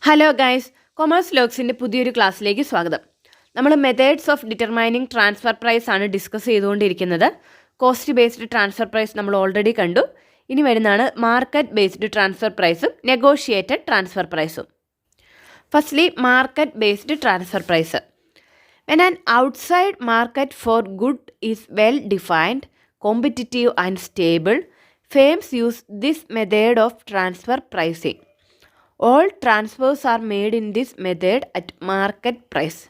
Hello guys, commerce ലോഗ്സിൻ്റെ പുതിയൊരു ക്ലാസ്സിലേക്ക് സ്വാഗതം. നമ്മൾ methods of determining transfer price ആണ് ഡിസ്കസ് ചെയ്തുകൊണ്ടിരിക്കുന്നത്. കോസ്റ്റ് ബേസ്ഡ് ട്രാൻസ്ഫർ പ്രൈസ് നമ്മൾ ഓൾറെഡി കണ്ടു. ഇനി വരുന്നതാണ് മാർക്കറ്റ് ബേസ്ഡ് ട്രാൻസ്ഫർ പ്രൈസും നെഗോഷിയേറ്റഡ് ട്രാൻസ്ഫർ പ്രൈസും. Firstly market based transfer price. When an outside market for good is well defined, competitive and stable, firms use this method of transfer pricing. All transfers are made in this method at market price.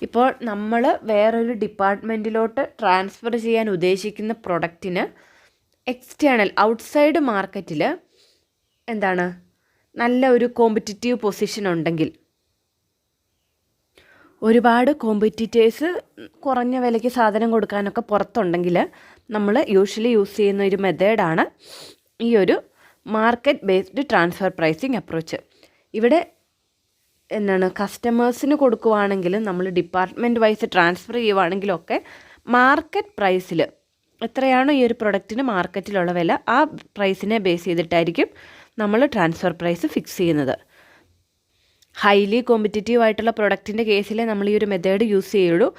ഇപ്പോൾ നമ്മൾ വേറൊരു ഡിപ്പാർട്ട്മെൻറ്റിലോട്ട് transfer ചെയ്യാൻ ഉദ്ദേശിക്കുന്ന പ്രൊഡക്റ്റിന് external outside മാർക്കറ്റിൽ നല്ല ഒരു competitive position ഉണ്ടെങ്കിൽ, ഒരുപാട് കോമ്പറ്റീറ്റേഴ്സ് കുറഞ്ഞ വിലയ്ക്ക് സാധനം കൊടുക്കാനൊക്കെ പുറത്തുണ്ടെങ്കിൽ നമ്മൾ യൂഷ്വലി യൂസ് ചെയ്യുന്ന ഒരു മെത്തേഡാണ് ഈ ഒരു market based transfer pricing approach. ഇവിടെ കസ്റ്റമേഴ്സിന് കൊടുക്കുവാണെങ്കിലും നമ്മൾ ഡിപ്പാർട്ട്മെൻറ്റ് വൈസ് ട്രാൻസ്ഫർ ചെയ്യുവാണെങ്കിലൊക്കെ മാർക്കറ്റ് പ്രൈസിൽ എത്രയാണോ ഈ ഒരു പ്രൊഡക്റ്റിന് മാർക്കറ്റിലുള്ള വില, ആ പ്രൈസിനെ ബേസ് ചെയ്തിട്ടായിരിക്കും നമ്മൾ ട്രാൻസ്ഫർ പ്രൈസ് ഫിക്സ് ചെയ്യുന്നത്. ഹൈലി കോമ്പറ്റിറ്റീവ് ആയിട്ടുള്ള പ്രൊഡക്റ്റിൻ്റെ കേസിൽ നമ്മൾ ഈ ഒരു മെത്തേഡ് യൂസ് ചെയ്യുള്ളൂ.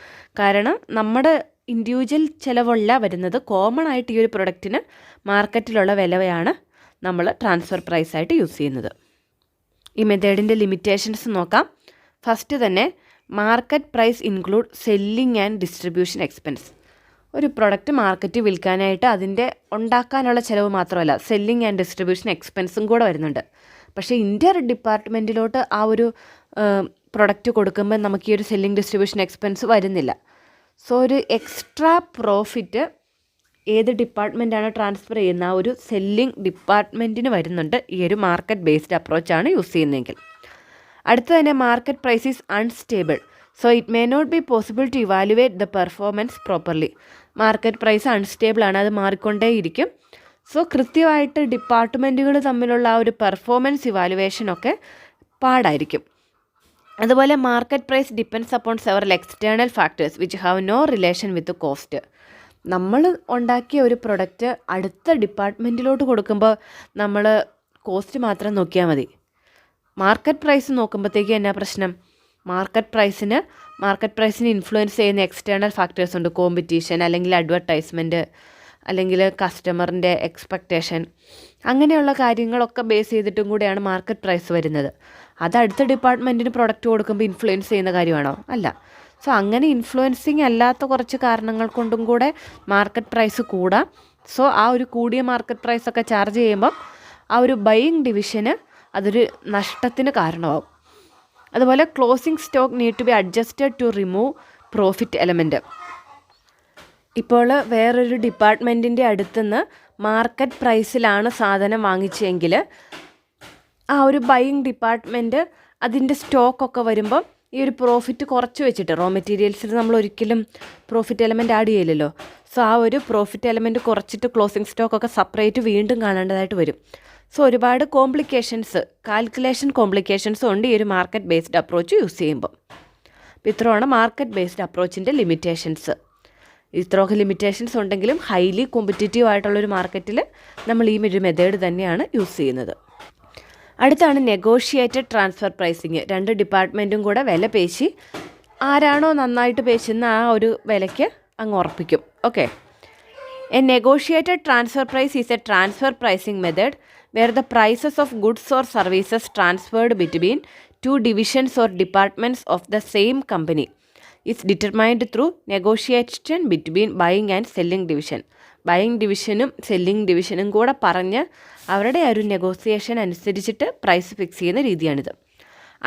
കാരണം നമ്മുടെ ഇൻഡിവിജ്വൽ ചിലവല്ല വരുന്നത്, കോമൺ ആയിട്ട് ഈ ഒരു പ്രൊഡക്റ്റിന് മാർക്കറ്റിലുള്ള വിലയാണ് നമ്മൾ ട്രാൻസ്ഫർ പ്രൈസായിട്ട് യൂസ് ചെയ്യുന്നത്. ഈ മെത്തേഡിൻ്റെ ലിമിറ്റേഷൻസ് നോക്കാം. ഫസ്റ്റ് തന്നെ market price include selling and distribution expense. ഒരു പ്രൊഡക്റ്റ് മാർക്കറ്റിൽ വിൽക്കാനായിട്ട് അതിൻ്റെ ഉണ്ടാക്കാനുള്ള ചിലവ് മാത്രമല്ല, സെല്ലിംഗ് ആൻഡ് ഡിസ്ട്രിബ്യൂഷൻ എക്സ്പെൻസും കൂടെ വരുന്നുണ്ട്. പക്ഷേ ഇൻ്റർ ഡിപ്പാർട്ട്മെൻറ്റിലോട്ട് ആ ഒരു പ്രൊഡക്റ്റ് കൊടുക്കുമ്പോൾ നമുക്ക് ഈ ഒരു സെല്ലിംഗ് ഡിസ്ട്രിബ്യൂഷൻ എക്സ്പെൻസ് വരുന്നില്ല. സോ ഒരു എക്സ്ട്രാ പ്രോഫിറ്റ് ഏത് ഡിപ്പാർട്ട്മെൻറ്റാണ് ട്രാൻസ്ഫർ ചെയ്യുന്ന ആ ഒരു സെല്ലിംഗ് ഡിപ്പാർട്ട്മെൻറ്റിന് വരുന്നുണ്ട് ഈ ഒരു മാർക്കറ്റ് ബേസ്ഡ് അപ്രോച്ചാണ് യൂസ് ചെയ്യുന്നതെങ്കിൽ. അടുത്ത തന്നെ market price is unstable, so it may not be possible to evaluate the performance properly. Market price unstable ആണ്, അത് മാറിക്കൊണ്ടേയിരിക്കും. സോ കൃത്യമായിട്ട് ഡിപ്പാർട്ട്മെൻറ്റുകൾ തമ്മിലുള്ള ആ ഒരു പെർഫോമൻസ് ഇവാലുവേഷനൊക്കെ പാടായിരിക്കും. അതുപോലെ market price depends upon several external factors which have no relation with cost. നമ്മൾ ഉണ്ടാക്കിയ ഒരു പ്രൊഡക്റ്റ് അടുത്ത ഡിപ്പാർട്ട്മെൻറ്റിലോട്ട് കൊടുക്കുമ്പോൾ നമ്മൾ കോസ്റ്റ് മാത്രം നോക്കിയാൽ മതി. മാർക്കറ്റ് പ്രൈസ് നോക്കുമ്പോഴത്തേക്ക് എന്നാ പ്രശ്നം? മാർക്കറ്റ് പ്രൈസിന് ഇൻഫ്ലുവൻസ് ചെയ്യുന്ന എക്സ്റ്റേണൽ ഫാക്ടേഴ്സ് ഉണ്ട്. കോമ്പറ്റീഷൻ, അല്ലെങ്കിൽ അഡ്വർടൈസ്മെൻറ്റ്, അല്ലെങ്കിൽ കസ്റ്റമറിൻ്റെ എക്സ്പെക്റ്റേഷൻ, അങ്ങനെയുള്ള കാര്യങ്ങളൊക്കെ ബേസ് ചെയ്തിട്ടും കൂടെയാണ് മാർക്കറ്റ് പ്രൈസ് വരുന്നത്. അത് അടുത്ത ഡിപ്പാർട്ട്മെൻറ്റിന് പ്രൊഡക്റ്റ് കൊടുക്കുമ്പോൾ ഇൻഫ്ലുവൻസ് ചെയ്യുന്ന കാര്യമാണോ? അല്ല. സോ അങ്ങനെ ഇൻഫ്ലുവൻസിങ് അല്ലാത്ത കുറച്ച് കാരണങ്ങൾ കൊണ്ടും കൂടെ മാർക്കറ്റ് പ്രൈസ് കൂടാം. സോ ആ ഒരു കൂടിയ മാർക്കറ്റ് പ്രൈസൊക്കെ ചാർജ് ചെയ്യുമ്പം ആ ഒരു ബൈയിങ് ഡിവിഷന് അതൊരു നഷ്ടത്തിന് കാരണമാവും. അതുപോലെ closing stock need to be adjusted to remove profit element. ഇപ്പോൾ വേറൊരു ഡിപ്പാർട്ട്മെൻറ്റിൻ്റെ അടുത്തുനിന്ന് മാർക്കറ്റ് പ്രൈസിലാണ് സാധനം വാങ്ങിച്ചെങ്കിൽ ആ ഒരു ബൈയിങ് ഡിപ്പാർട്ട്മെൻറ്റ് അതിൻ്റെ സ്റ്റോക്കൊക്കെ വരുമ്പം ഈ ഒരു പ്രോഫിറ്റ് കുറച്ച് വെച്ചിട്ട്, റോ മെറ്റീരിയൽസിൽ നമ്മൾ ഒരിക്കലും പ്രോഫിറ്റ് എലമെൻറ്റ് ആഡ് ചെയ്യില്ലല്ലോ. സോ ആ ഒരു പ്രോഫിറ്റ് എലമെൻറ്റ് കുറച്ചിട്ട് ക്ലോസിംഗ് സ്റ്റോക്കൊക്കെ സെപ്പറേറ്റ് വീണ്ടും കാണേണ്ടതായിട്ട് വരും. സോ ഒരുപാട് കാൽക്കുലേഷൻ കോംപ്ലിക്കേഷൻസും ഉണ്ട് ഈ ഒരു മാർക്കറ്റ് ബേസ്ഡ് അപ്രോച്ച് യൂസ് ചെയ്യുമ്പോൾ. അപ്പോൾ ഇത്രയാണ് മാർക്കറ്റ് ബേസ്ഡ് അപ്രോച്ചിൻ്റെ ലിമിറ്റേഷൻസ്. ഇത്രയൊക്കെ ലിമിറ്റേഷൻസ് ഉണ്ടെങ്കിലും ഹൈലി കോമ്പറ്റീറ്റീവ് ആയിട്ടുള്ളൊരു മാർക്കറ്റിൽ നമ്മൾ ഈ ഒരു മെത്തേഡ് തന്നെയാണ് യൂസ് ചെയ്യുന്നത്. അടുത്താണ് നെഗോഷിയേറ്റഡ് ട്രാൻസ്ഫർ പ്രൈസിങ്. രണ്ട് ഡിപ്പാർട്ട്മെൻറ്റും കൂടെ വില പേശി ആരാണോ നന്നായിട്ട് പേശുന്ന ആ ഒരു വിലയ്ക്ക് അങ്ങ് ഉറപ്പിക്കും. Okay. A negotiated transfer price is a transfer pricing method where the prices of goods or services transferred between two divisions or departments of the same company is determined through negotiation between buying and selling division. Buying ഡിവിഷനും selling ഡിവിഷനും കൂടെ പറഞ്ഞ് അവരുടെ ഒരു negotiation അനുസരിച്ചിട്ട് price fix ചെയ്യുന്ന രീതിയാണിത്.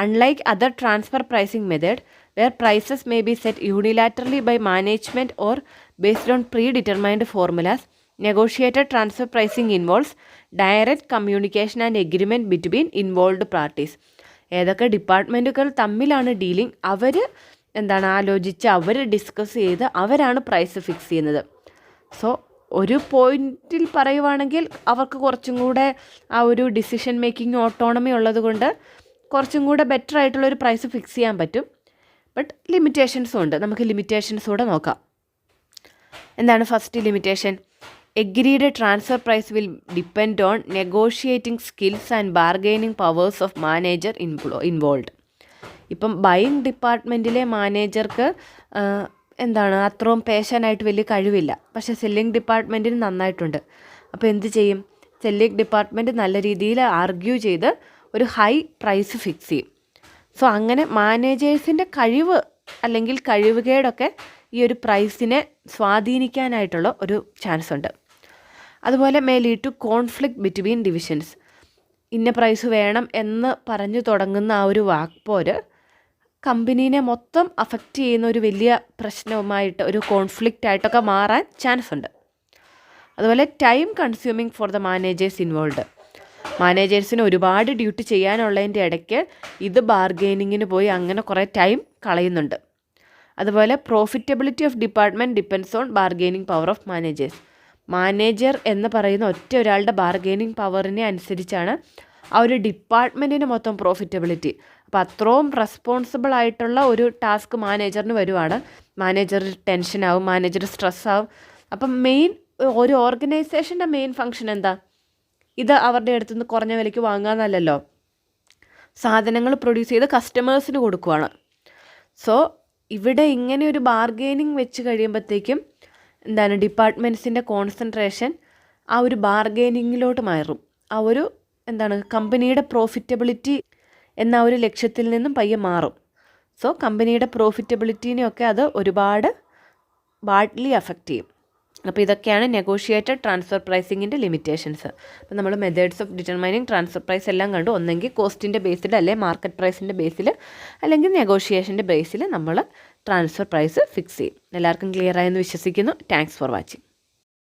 Unlike other transfer pricing method where prices may be set unilaterally by management or based on predetermined formulas, negotiated transfer pricing involves direct communication and agreement between involved parties. ഏതൊക്കെ ഡിപ്പാർട്ട്മെൻറ്റുകൾ തമ്മിലാണ് dealing, അവർ ആലോചിച്ച് അവർ discuss ചെയ്ത് അവരാണ് price fix ചെയ്യുന്നത്. So ഒരു പോയിന്റിൽ പറയുവാണെങ്കിൽ അവർക്ക് കുറച്ചും കൂടെ ആ ഒരു ഡിസിഷൻ മേക്കിംഗ് ഓട്ടോണമി ഉള്ളത് കൊണ്ട് കുറച്ചും കൂടെ ബെറ്റർ ആയിട്ടുള്ളൊരു പ്രൈസ് ഫിക്സ് ചെയ്യാൻ പറ്റും. ബട്ട് ലിമിറ്റേഷൻസും ഉണ്ട്. നമുക്ക് ലിമിറ്റേഷൻസ് കൂടെ നോക്കാം. എന്താണ് first limitation? Agreed transfer price will depend on negotiating skills and bargaining powers of manager involve. ഇപ്പം ബൈയിങ് ഡിപ്പാർട്ട്മെൻറ്റിലെ മാനേജർക്ക് അത്രയും പേശാനായിട്ട് വലിയ കഴിവില്ല. പക്ഷേ സെല്ലിംഗ് ഡിപ്പാർട്ട്മെൻറ്റിന് നന്നായിട്ടുണ്ട്. അപ്പോൾ എന്ത് ചെയ്യും? സെല്ലിംഗ് ഡിപ്പാർട്ട്മെൻറ്റ് നല്ല രീതിയിൽ ആർഗ്യൂ ചെയ്ത് ഒരു ഹൈ പ്രൈസ് ഫിക്സ് ചെയ്യും. സോ അങ്ങനെ മാനേജേഴ്സിൻ്റെ കഴിവ് അല്ലെങ്കിൽ കഴിവുകേടൊക്കെ ഈ ഒരു പ്രൈസിനെ സ്വാധീനിക്കാനായിട്ടുള്ള ഒരു ചാൻസ് ഉണ്ട്. അതുപോലെ may lead to conflict between divisions. ഇന്ന പ്രൈസ് വേണം എന്ന് പറഞ്ഞു തുടങ്ങുന്ന ആ ഒരു വാക്പോര് കമ്പനീനെ മൊത്തം അഫക്റ്റ് ചെയ്യുന്ന ഒരു വലിയ പ്രശ്നവുമായിട്ട് ഒരു കോൺഫ്ലിക്റ്റ് ആയിട്ടൊക്കെ മാറാൻ ചാൻസ് ഉണ്ട്. അതുപോലെ time consuming for the managers involve. മാനേജേഴ്സിന് ഒരുപാട് ഡ്യൂട്ടി ചെയ്യാനുള്ളതിൻ്റെ ഇടയ്ക്ക് ഇത് ബാർഗെയിനിങ്ങിന് പോയി അങ്ങനെ കുറേ ടൈം കളയുന്നുണ്ട്. അതുപോലെ profitability of department depends on bargaining power of managers. Manager എന്ന് പറയുന്ന ഒറ്റ ഒരാളുടെ ബാർഗെയിനിങ് പവറിനെ അനുസരിച്ചാണ് ആ ഒരു ഡിപ്പാർട്ട്മെൻറ്റിന് മൊത്തം പ്രോഫിറ്റബിലിറ്റി. അപ്പോൾ അത്രയും റെസ്പോൺസിബിൾ ആയിട്ടുള്ള ഒരു ടാസ്ക് മാനേജറിന് വരുവാണ്. മാനേജർ ടെൻഷനാവും, മാനേജർ സ്ട്രെസ്സാവും. അപ്പം ഒരു ഓർഗനൈസേഷൻ്റെ മെയിൻ ഫങ്ഷൻ എന്താ? ഇത് അവരുടെ അടുത്തുനിന്ന് കുറഞ്ഞ വിലയ്ക്ക് വാങ്ങാമെന്നല്ലല്ലോ, സാധനങ്ങൾ പ്രൊഡ്യൂസ് ചെയ്ത് കസ്റ്റമേഴ്സിന് കൊടുക്കുവാണ്. സോ ഇവിടെ ഇങ്ങനെ ഒരു ബാർഗെയിനിങ് വെച്ച് കഴിയുമ്പോഴത്തേക്കും ഡിപ്പാർട്ട്മെൻറ്റ്സിൻ്റെ കോൺസെൻട്രേഷൻ ആ ഒരു ബാർഗെയിനിങ്ങിലോട്ട് മാറും. ആ ഒരു കമ്പനിയുടെ പ്രോഫിറ്റബിലിറ്റി എന്ന ഒരു ലക്ഷ്യത്തിൽ നിന്നും പയ്യെ മാറും. സോ കമ്പനിയുടെ പ്രോഫിറ്റബിലിറ്റീനെയൊക്കെ അത് ഒരുപാട് ബാഡ്ലി അഫക്റ്റ് ചെയ്യും. അപ്പോൾ ഇതൊക്കെയാണ് നെഗോഷിയേറ്റഡ് ട്രാൻസ്ഫർ പ്രൈസിങ്ങിൻ്റെ ലിമിറ്റേഷൻസ്. അപ്പോൾ നമ്മൾ methods of determining transfer price എല്ലാം കണ്ടു. ഒന്നെങ്കിൽ കോസ്റ്റിൻ്റെ ബേസിൽ, അല്ലെങ്കിൽ മാർക്കറ്റ് പ്രൈസിൻ്റെ ബേസിൽ, അല്ലെങ്കിൽ നെഗോഷിയേഷൻ്റെ ബേസിൽ നമ്മൾ ട്രാൻസ്ഫർ പ്രൈസ് ഫിക്സ് ചെയ്യും. എല്ലാവർക്കും ക്ലിയർ ആയെന്ന് വിശ്വസിക്കുന്നു. Thanks for watching.